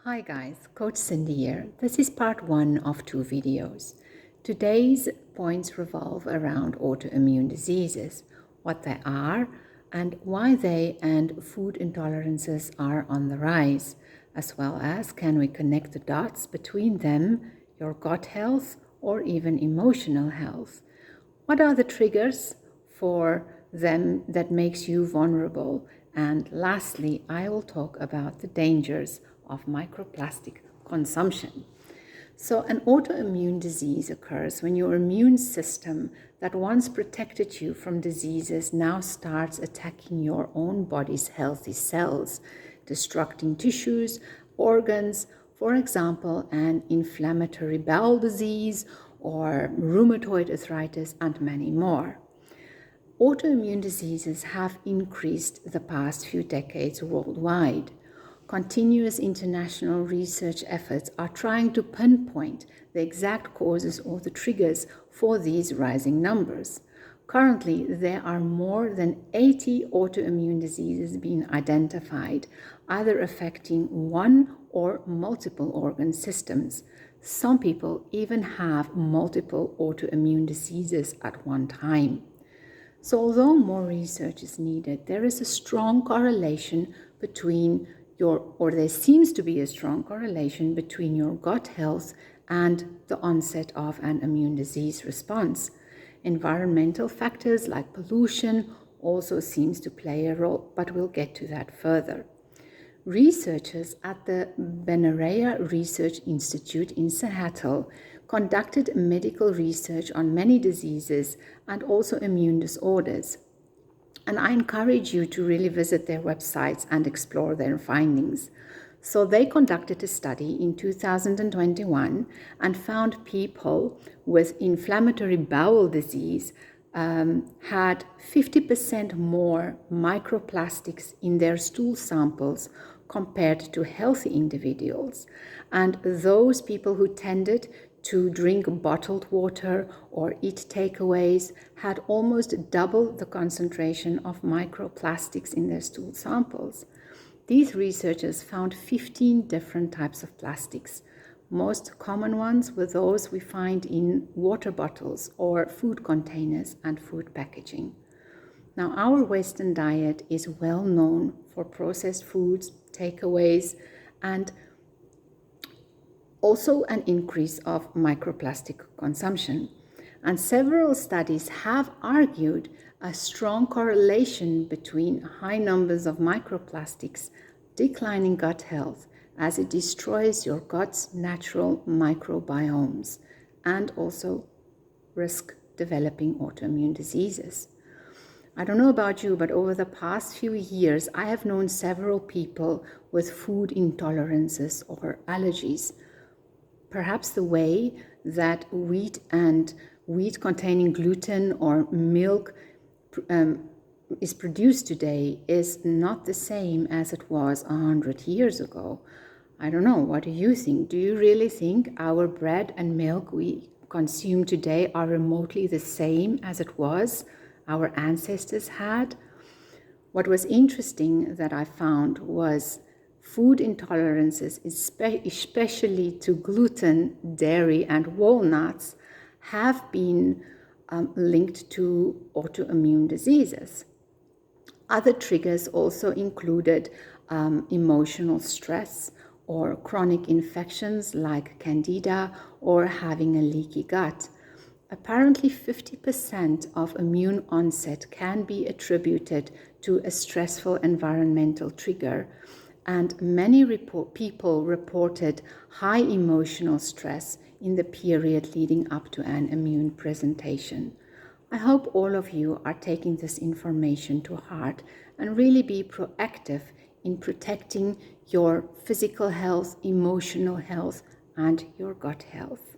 Hi guys, Coach Cindy here. This is part 1 of 2 videos. Today's points revolve around autoimmune diseases, what they are, and why they and food intolerances are on the rise, as well as can we connect the dots between them, your gut health, or even emotional health. What are the triggers for them that makes you vulnerable? And lastly, I will talk about the dangers of microplastic consumption. So an autoimmune disease occurs when your immune system that once protected you from diseases now starts attacking your own body's healthy cells, destructing tissues, organs, for example, an inflammatory bowel disease or rheumatoid arthritis, and many more. Autoimmune diseases have increased the past few decades worldwide. Continuous international research efforts are trying to pinpoint the exact causes or the triggers for these rising numbers. Currently, there are more than 80 autoimmune diseases being identified, either affecting one or multiple organ systems. Some people even have multiple autoimmune diseases at one time. So although more research is needed, there is a strong correlation between there seems to be a strong correlation between your gut health and the onset of an immune disease response. Environmental factors like pollution also seems to play a role, but we'll get to that further. Researchers at the Benareya Research Institute in Seattle conducted medical research on many diseases and also immune disorders. And I encourage you to really visit their websites and explore their findings. So they conducted a study in 2021 and found people with inflammatory bowel disease had 50% more microplastics in their stool samples compared to healthy individuals. And those people who tended to drink bottled water or eat takeaways had almost double the concentration of microplastics in their stool samples. These researchers found 15 different types of plastics. Most common ones were those we find in water bottles or food containers and food packaging. Now, our Western diet is well known for processed foods, takeaways, and also an increase of microplastic consumption. And several studies have argued a strong correlation between high numbers of microplastics, declining gut health, as it destroys your gut's natural microbiomes, and also risk developing autoimmune diseases. I don't know about you, but over the past few years, I have known several people with food intolerances or allergies. Perhaps the way that wheat containing gluten or milk is produced today is not the same as it was 100 years ago. I don't know, what do you think? Do you really think our bread and milk we consume today are remotely the same as it was our ancestors had? What was interesting that I found was food intolerances, especially to gluten, dairy, and walnuts, have been linked to autoimmune diseases. Other triggers also included emotional stress or chronic infections like candida or having a leaky gut. Apparently 50% of immune onset can be attributed to a stressful environmental trigger, and many people reported high emotional stress in the period leading up to an immune presentation. I hope all of you are taking this information to heart and really be proactive in protecting your physical health, emotional health, and your gut health.